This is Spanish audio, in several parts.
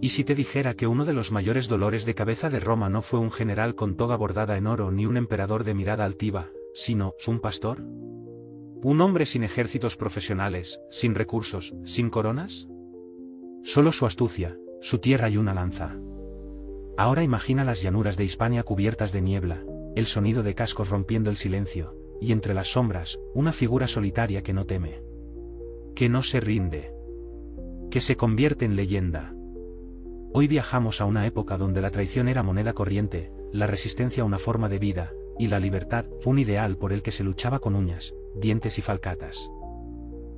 ¿Y si te dijera que uno de los mayores dolores de cabeza de Roma no fue un general con toga bordada en oro ni un emperador de mirada altiva, sino un pastor? ¿Un hombre sin ejércitos profesionales, sin recursos, sin coronas? Solo su astucia, su tierra y una lanza. Ahora imagina las llanuras de Hispania cubiertas de niebla, el sonido de cascos rompiendo el silencio, y entre las sombras, una figura solitaria que no teme. Que no se rinde. Que se convierte en leyenda. Hoy viajamos a una época donde la traición era moneda corriente, la resistencia una forma de vida, y la libertad un ideal por el que se luchaba con uñas, dientes y falcatas.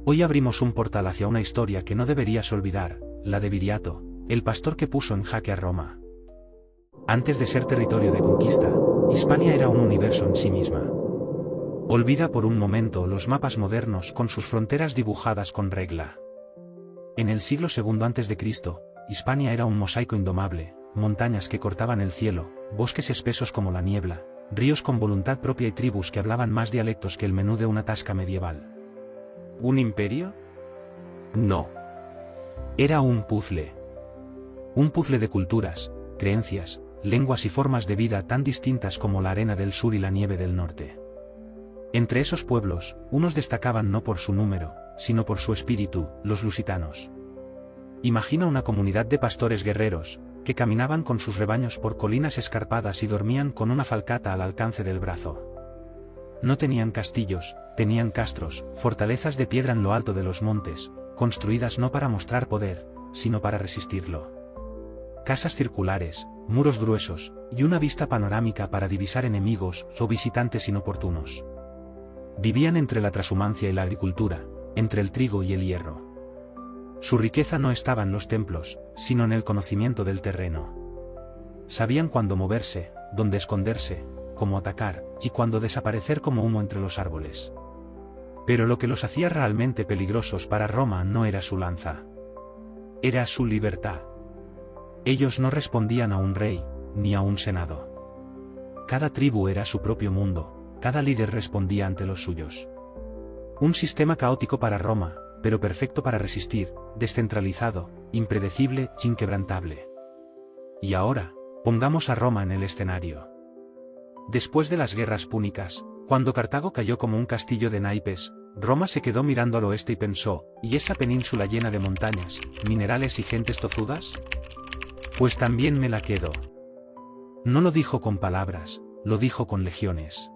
Hoy abrimos un portal hacia una historia que no deberías olvidar, la de Viriato, el pastor que puso en jaque a Roma. Antes de ser territorio de conquista, Hispania era un universo en sí misma. Olvida por un momento los mapas modernos con sus fronteras dibujadas con regla. En el siglo II a.C., Hispania era un mosaico indomable, montañas que cortaban el cielo, bosques espesos como la niebla, ríos con voluntad propia y tribus que hablaban más dialectos que el menú de una tasca medieval. ¿Un imperio? No. Era un puzzle. Un puzzle de culturas, creencias, lenguas y formas de vida tan distintas como la arena del sur y la nieve del norte. Entre esos pueblos, unos destacaban no por su número, sino por su espíritu, los lusitanos. Imagina una comunidad de pastores guerreros, que caminaban con sus rebaños por colinas escarpadas y dormían con una falcata al alcance del brazo. No tenían castillos, tenían castros, fortalezas de piedra en lo alto de los montes, construidas no para mostrar poder, sino para resistirlo. Casas circulares, muros gruesos, y una vista panorámica para divisar enemigos o visitantes inoportunos. Vivían entre la trashumancia y la agricultura, entre el trigo y el hierro. Su riqueza no estaba en los templos, sino en el conocimiento del terreno. Sabían cuándo moverse, dónde esconderse, cómo atacar, y cuándo desaparecer como humo entre los árboles. Pero lo que los hacía realmente peligrosos para Roma no era su lanza. Era su libertad. Ellos no respondían a un rey, ni a un senado. Cada tribu era su propio mundo, cada líder respondía ante los suyos. Un sistema caótico para Roma, pero perfecto para resistir, descentralizado, impredecible, inquebrantable. Y ahora, pongamos a Roma en el escenario. Después de las guerras púnicas, cuando Cartago cayó como un castillo de naipes, Roma se quedó mirando al oeste y pensó, ¿y esa península llena de montañas, minerales y gentes tozudas? Pues también me la quedo. No lo dijo con palabras, lo dijo con legiones.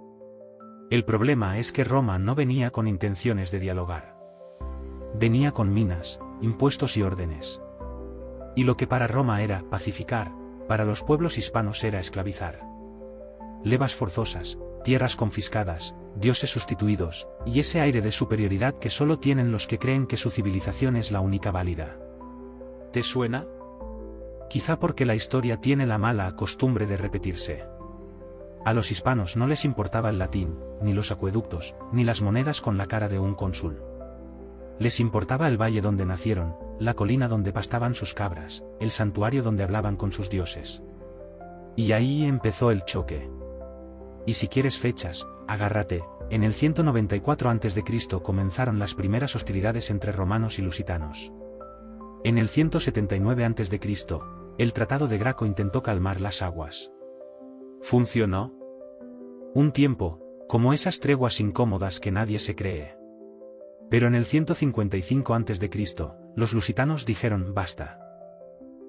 El problema es que Roma no venía con intenciones de dialogar. Venía con minas, impuestos y órdenes. Y lo que para Roma era pacificar, para los pueblos hispanos era esclavizar. Levas forzosas, tierras confiscadas, dioses sustituidos, y ese aire de superioridad que solo tienen los que creen que su civilización es la única válida. ¿Te suena? Quizá porque la historia tiene la mala costumbre de repetirse. A los hispanos no les importaba el latín, ni los acueductos, ni las monedas con la cara de un cónsul. Les importaba el valle donde nacieron, la colina donde pastaban sus cabras, el santuario donde hablaban con sus dioses. Y ahí empezó el choque. Y si quieres fechas, agárrate, en el 194 a.C. comenzaron las primeras hostilidades entre romanos y lusitanos. En el 179 a.C., el Tratado de Graco intentó calmar las aguas. ¿Funcionó? Un tiempo, como esas treguas incómodas que nadie se cree. Pero en el 155 a.C., los lusitanos dijeron basta.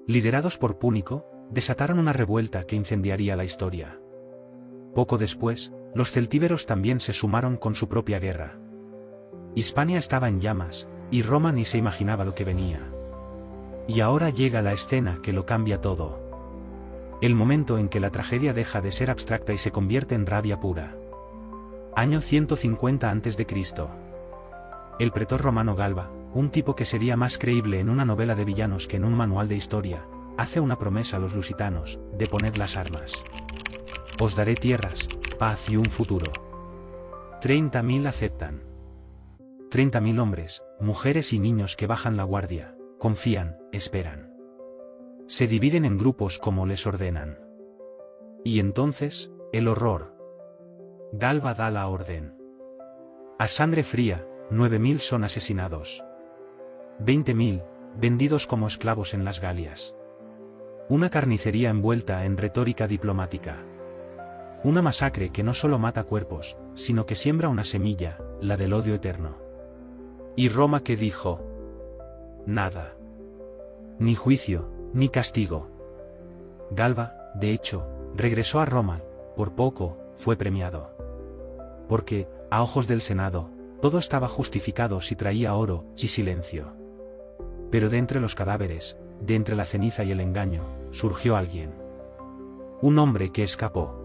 Liderados por Púnico, desataron una revuelta que incendiaría la historia. Poco después, los celtíberos también se sumaron con su propia guerra. Hispania estaba en llamas, y Roma ni se imaginaba lo que venía. Y ahora llega la escena que lo cambia todo. El momento en que la tragedia deja de ser abstracta y se convierte en rabia pura. Año 150 a.C. El pretor romano Galba, un tipo que sería más creíble en una novela de villanos que en un manual de historia, hace una promesa a los lusitanos, de poned las armas. Os daré tierras, paz y un futuro. 30.000 aceptan. 30.000 hombres, mujeres y niños que bajan la guardia, confían, esperan. Se dividen en grupos como les ordenan. Y entonces, el horror. Galba da la orden. A sangre fría, 9.000 son asesinados. 20.000, vendidos como esclavos en las Galias. Una carnicería envuelta en retórica diplomática. Una masacre que no solo mata cuerpos, sino que siembra una semilla, la del odio eterno. ¿Y Roma qué dijo? Nada. Ni juicio, ni castigo. Galba, de hecho, regresó a Roma, por poco, fue premiado. Porque, a ojos del Senado, todo estaba justificado si traía oro y silencio. Pero de entre los cadáveres, de entre la ceniza y el engaño, surgió alguien. Un hombre que escapó.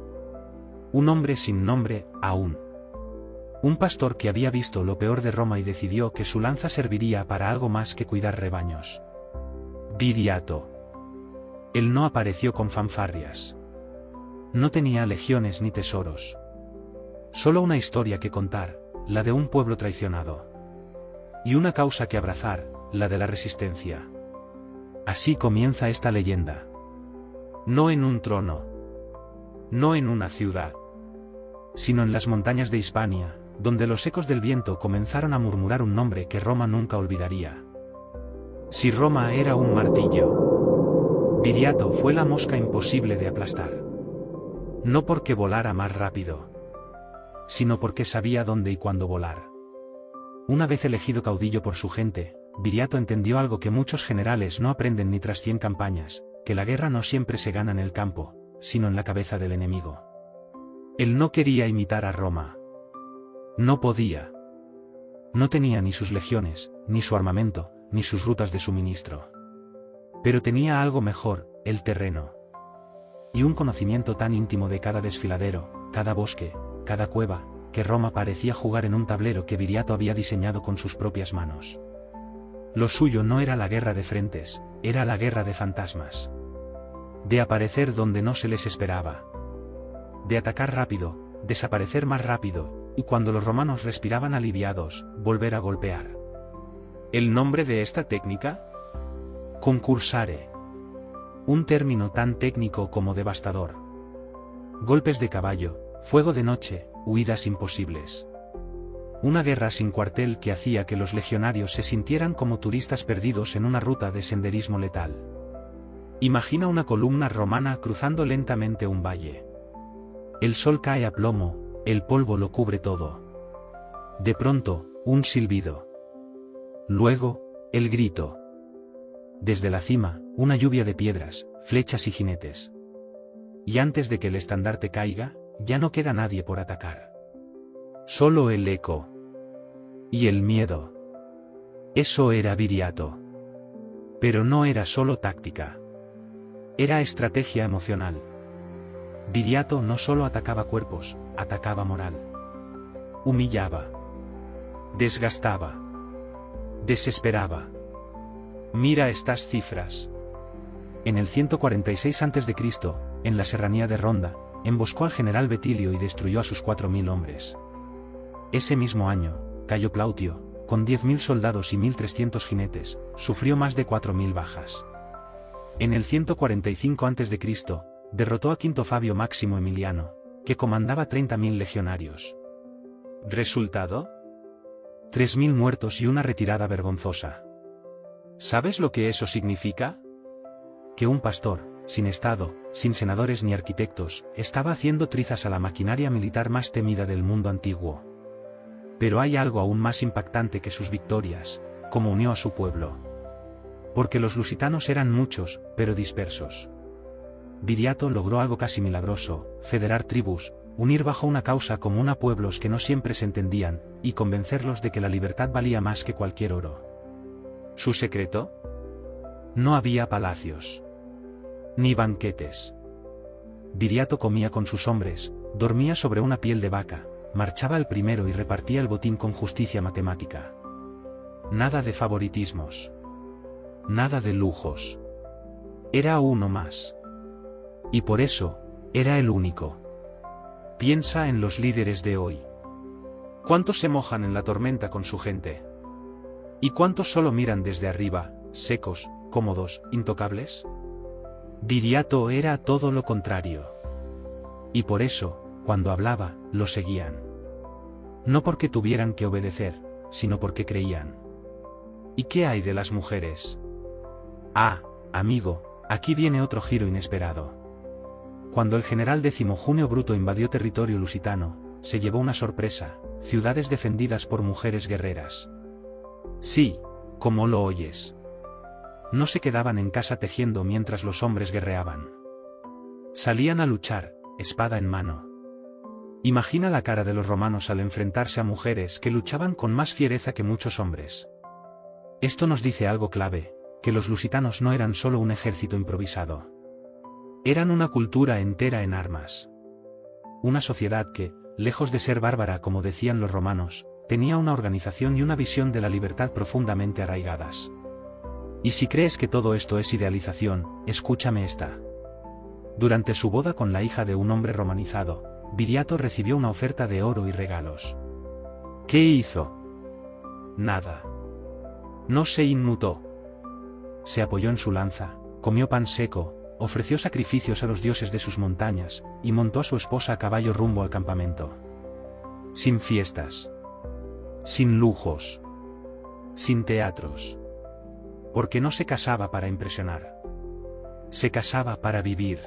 Un hombre sin nombre, aún. Un pastor que había visto lo peor de Roma y decidió que su lanza serviría para algo más que cuidar rebaños. Viriato. Él no apareció con fanfarrias. No tenía legiones ni tesoros. Solo una historia que contar, la de un pueblo traicionado. Y una causa que abrazar, la de la resistencia. Así comienza esta leyenda. No en un trono. No en una ciudad. Sino en las montañas de Hispania, donde los ecos del viento comenzaron a murmurar un nombre que Roma nunca olvidaría. Si Roma era un martillo, Viriato fue la mosca imposible de aplastar. No porque volara más rápido, sino porque sabía dónde y cuándo volar. Una vez elegido caudillo por su gente, Viriato entendió algo que muchos generales no aprenden ni tras 100 campañas, que la guerra no siempre se gana en el campo, sino en la cabeza del enemigo. Él no quería imitar a Roma. No podía. No tenía ni sus legiones, ni su armamento, ni sus rutas de suministro. Pero tenía algo mejor, el terreno. Y un conocimiento tan íntimo de cada desfiladero, cada bosque, cada cueva, que Roma parecía jugar en un tablero que Viriato había diseñado con sus propias manos. Lo suyo no era la guerra de frentes, era la guerra de fantasmas. De aparecer donde no se les esperaba. De atacar rápido, desaparecer más rápido, y cuando los romanos respiraban aliviados, volver a golpear. ¿El nombre de esta técnica? Concursare. Un término tan técnico como devastador. Golpes de caballo, fuego de noche, huidas imposibles. Una guerra sin cuartel que hacía que los legionarios se sintieran como turistas perdidos en una ruta de senderismo letal. Imagina una columna romana cruzando lentamente un valle. El sol cae a plomo, el polvo lo cubre todo. De pronto, un silbido. Luego, el grito. Desde la cima, una lluvia de piedras, flechas y jinetes. Y antes de que el estandarte caiga, ya no queda nadie por atacar. Solo el eco. Y el miedo. Eso era Viriato. Pero no era solo táctica. Era estrategia emocional. Viriato no solo atacaba cuerpos, atacaba moral. Humillaba. Desgastaba. Desesperaba. Mira estas cifras. En el 146 a.C., en la serranía de Ronda, emboscó al general Betilio y destruyó a sus 4.000 hombres. Ese mismo año, Cayo Plautio, con 10.000 soldados y 1.300 jinetes, sufrió más de 4.000 bajas. En el 145 a.C., derrotó a Quinto Fabio Máximo Emiliano, que comandaba 30.000 legionarios. ¿Resultado? 3.000 muertos y una retirada vergonzosa. ¿Sabes lo que eso significa? Que un pastor, sin estado, sin senadores ni arquitectos, estaba haciendo trizas a la maquinaria militar más temida del mundo antiguo. Pero hay algo aún más impactante que sus victorias, como unió a su pueblo. Porque los lusitanos eran muchos, pero dispersos. Viriato logró algo casi milagroso, federar tribus, unir bajo una causa común a pueblos que no siempre se entendían, y convencerlos de que la libertad valía más que cualquier oro. ¿Su secreto? No había palacios. Ni banquetes. Viriato comía con sus hombres, dormía sobre una piel de vaca, marchaba el primero y repartía el botín con justicia matemática. Nada de favoritismos. Nada de lujos. Era uno más. Y por eso, era el único. Piensa en los líderes de hoy. ¿Cuántos se mojan en la tormenta con su gente? ¿Y cuántos solo miran desde arriba, secos, cómodos, intocables? Viriato era todo lo contrario. Y por eso, cuando hablaba, lo seguían. No porque tuvieran que obedecer, sino porque creían. ¿Y qué hay de las mujeres? Ah, amigo, Aquí viene otro giro inesperado. Cuando el general Junio Bruto invadió territorio lusitano, se llevó una sorpresa: ciudades defendidas por mujeres guerreras. Sí, como lo oyes. No se quedaban en casa tejiendo mientras los hombres guerreaban. Salían a luchar, espada en mano. Imagina la cara de los romanos al enfrentarse a mujeres que luchaban con más fiereza que muchos hombres. Esto nos dice algo clave: que los lusitanos no eran solo un ejército improvisado. Eran una cultura entera en armas. Una sociedad que, lejos de ser bárbara como decían los romanos, tenía una organización y una visión de la libertad profundamente arraigadas. Y si crees que todo esto es idealización, escúchame esta. Durante su boda con la hija de un hombre romanizado, Viriato recibió una oferta de oro y regalos. ¿Qué hizo? Nada. No se inmutó. Se apoyó en su lanza, comió pan seco, ofreció sacrificios a los dioses de sus montañas, y montó a su esposa a caballo rumbo al campamento. Sin fiestas. Sin lujos. Sin teatros. Porque no se casaba para impresionar. Se casaba para vivir.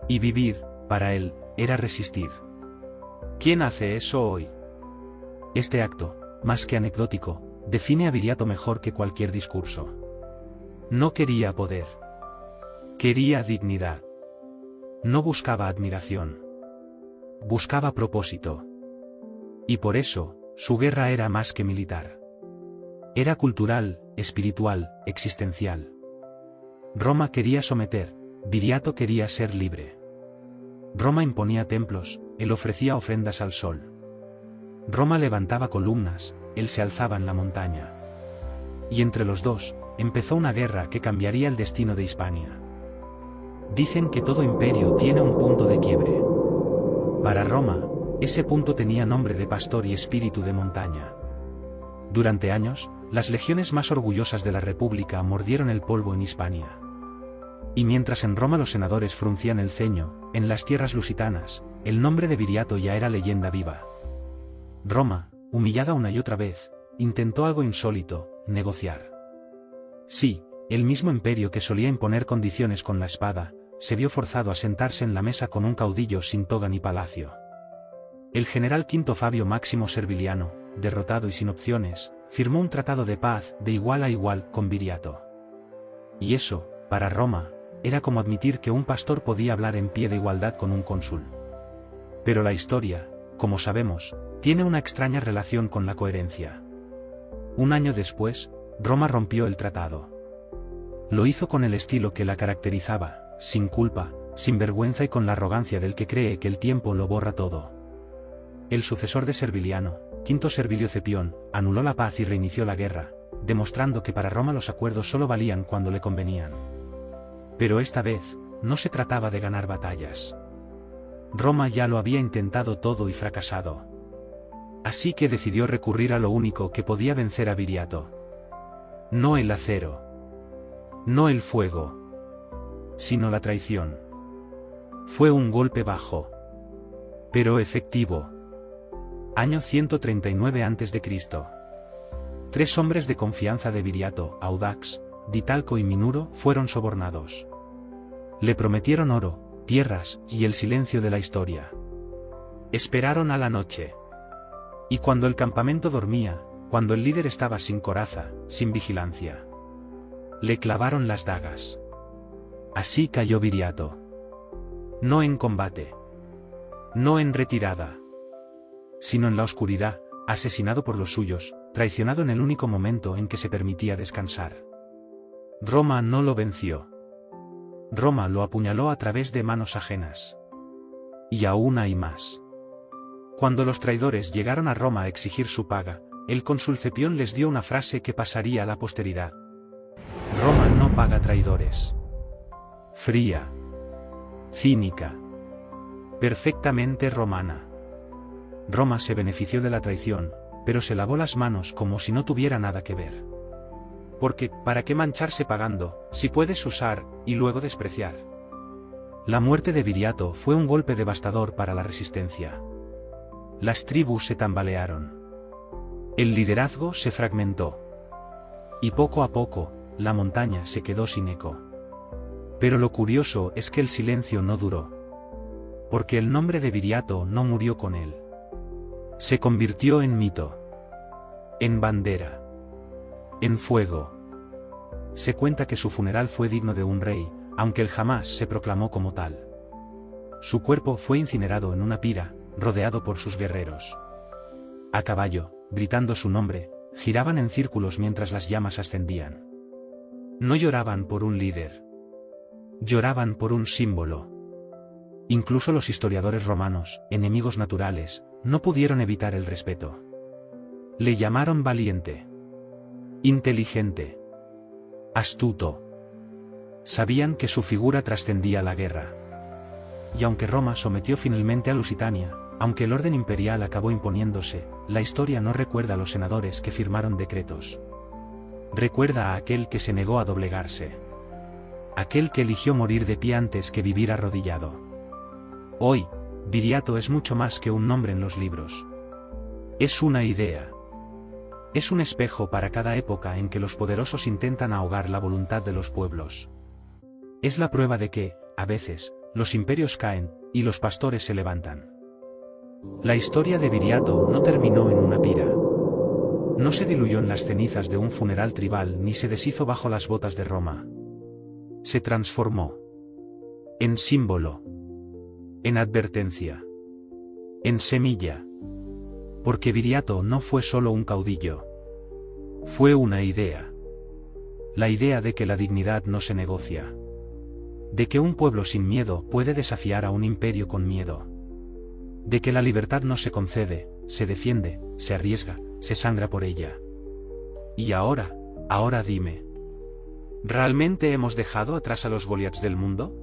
Y vivir, para él, era resistir. ¿Quién hace eso hoy? Este acto, más que anecdótico, define a Viriato mejor que cualquier discurso. No quería poder. Quería dignidad. No buscaba admiración. Buscaba propósito. Y por eso, su guerra era más que militar. Era cultural, espiritual, existencial. Roma quería someter, Viriato quería ser libre. Roma imponía templos, él ofrecía ofrendas al sol. Roma levantaba columnas, él se alzaba en la montaña. Y entre los dos, empezó una guerra que cambiaría el destino de Hispania. Dicen que todo imperio tiene un punto de quiebre. Para Roma, ese punto tenía nombre de pastor y espíritu de montaña. Durante años, las legiones más orgullosas de la República mordieron el polvo en Hispania. Y mientras en Roma los senadores fruncían el ceño, en las tierras lusitanas, el nombre de Viriato ya era leyenda viva. Roma, humillada una y otra vez, intentó algo insólito: negociar. Sí, el mismo imperio que solía imponer condiciones con la espada, se vio forzado a sentarse en la mesa con un caudillo sin toga ni palacio. El general Quinto Fabio Máximo Serviliano, derrotado y sin opciones, firmó un tratado de paz de igual a igual con Viriato. Y eso, para Roma, era como admitir que un pastor podía hablar en pie de igualdad con un cónsul. Pero la historia, como sabemos, tiene una extraña relación con la coherencia. Un año después, Roma rompió el tratado. Lo hizo con el estilo que la caracterizaba, sin culpa, sin vergüenza y con la arrogancia del que cree que el tiempo lo borra todo. El sucesor de Serviliano, Quinto Servilio Cepión, anuló la paz y reinició la guerra, demostrando que para Roma los acuerdos solo valían cuando le convenían. Pero esta vez, no se trataba de ganar batallas. Roma ya lo había intentado todo y fracasado. Así que decidió recurrir a lo único que podía vencer a Viriato. No el acero. No el fuego. Sino la traición. Fue un golpe bajo. Pero efectivo. Año 139 a.C. 3 hombres de confianza de Viriato, Audax, Ditalco y Minuro, fueron sobornados. Le prometieron oro, tierras y el silencio de la historia. Esperaron a la noche. Y cuando el campamento dormía, cuando el líder estaba sin coraza, sin vigilancia, le clavaron las dagas. Así cayó Viriato. No en combate. No en retirada. Sino en la oscuridad, asesinado por los suyos, traicionado en el único momento en que se permitía descansar. Roma no lo venció. Roma lo apuñaló a través de manos ajenas. Y aún hay más. Cuando los traidores llegaron a Roma a exigir su paga, el cónsul Cepión les dio una frase que pasaría a la posteridad. Roma no paga traidores. Fría. Cínica. Perfectamente romana. Roma se benefició de la traición, pero se lavó las manos como si no tuviera nada que ver. Porque, ¿para qué mancharse pagando, si puedes usar, y luego despreciar? La muerte de Viriato fue un golpe devastador para la resistencia. Las tribus se tambalearon. El liderazgo se fragmentó. Y poco a poco, la montaña se quedó sin eco. Pero lo curioso es que el silencio no duró. Porque el nombre de Viriato no murió con él. Se convirtió en mito. En bandera. En fuego. Se cuenta que su funeral fue digno de un rey, aunque él jamás se proclamó como tal. Su cuerpo fue incinerado en una pira, rodeado por sus guerreros. A caballo, gritando su nombre, giraban en círculos mientras las llamas ascendían. No lloraban por un líder. Lloraban por un símbolo. Incluso los historiadores romanos, enemigos naturales, no pudieron evitar el respeto. Le llamaron valiente. Inteligente. Astuto. Sabían que su figura trascendía la guerra. Y aunque Roma sometió finalmente a Lusitania, aunque el orden imperial acabó imponiéndose, la historia no recuerda a los senadores que firmaron decretos. Recuerda a aquel que se negó a doblegarse. Aquel que eligió morir de pie antes que vivir arrodillado. Hoy, Viriato es mucho más que un nombre en los libros. Es una idea. Es un espejo para cada época en que los poderosos intentan ahogar la voluntad de los pueblos. Es la prueba de que, a veces, los imperios caen, y los pastores se levantan. La historia de Viriato no terminó en una pira. No se diluyó en las cenizas de un funeral tribal ni se deshizo bajo las botas de Roma. Se transformó. En símbolo. En advertencia. En semilla. Porque Viriato no fue solo un caudillo. Fue una idea. La idea de que la dignidad no se negocia. De que un pueblo sin miedo puede desafiar a un imperio con miedo. De que la libertad no se concede, se defiende, se arriesga, se sangra por ella. Y ahora dime. ¿Realmente hemos dejado atrás a los Goliaths del mundo?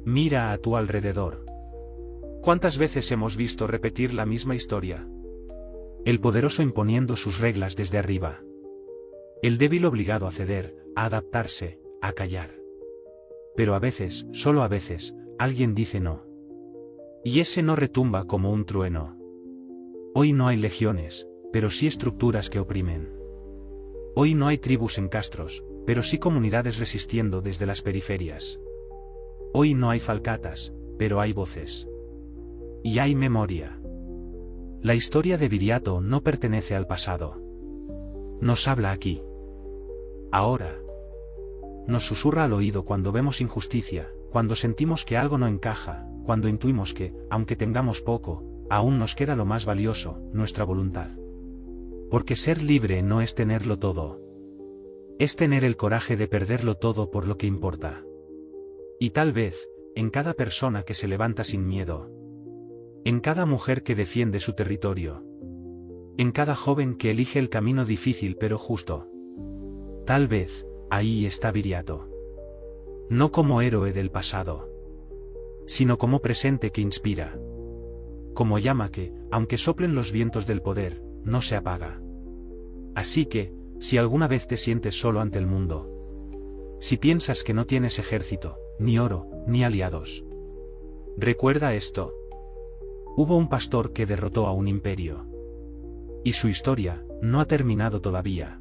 Mira a tu alrededor. ¿Cuántas veces hemos visto repetir la misma historia? El poderoso imponiendo sus reglas desde arriba. El débil obligado a ceder, a adaptarse, a callar. Pero a veces, solo a veces, alguien dice no. Y ese no retumba como un trueno. Hoy no hay legiones, pero sí estructuras que oprimen. Hoy no hay tribus en castros, pero sí comunidades resistiendo desde las periferias. Hoy no hay falcatas, pero hay voces. Y hay memoria. La historia de Viriato no pertenece al pasado. Nos habla aquí. Ahora. Nos susurra al oído cuando vemos injusticia, cuando sentimos que algo no encaja, cuando intuimos que, aunque tengamos poco, aún nos queda lo más valioso, nuestra voluntad. Porque ser libre no es tenerlo todo. Es tener el coraje de perderlo todo por lo que importa. Y tal vez, en cada persona que se levanta sin miedo. En cada mujer que defiende su territorio. En cada joven que elige el camino difícil pero justo. Tal vez, ahí está Viriato. No como héroe del pasado. Sino como presente que inspira. Como llama que, aunque soplen los vientos del poder, no se apaga. Así que, si alguna vez te sientes solo ante el mundo. Si piensas que no tienes ejército, ni oro, ni aliados. Recuerda esto. Hubo un pastor que derrotó a un imperio. Y su historia no ha terminado todavía.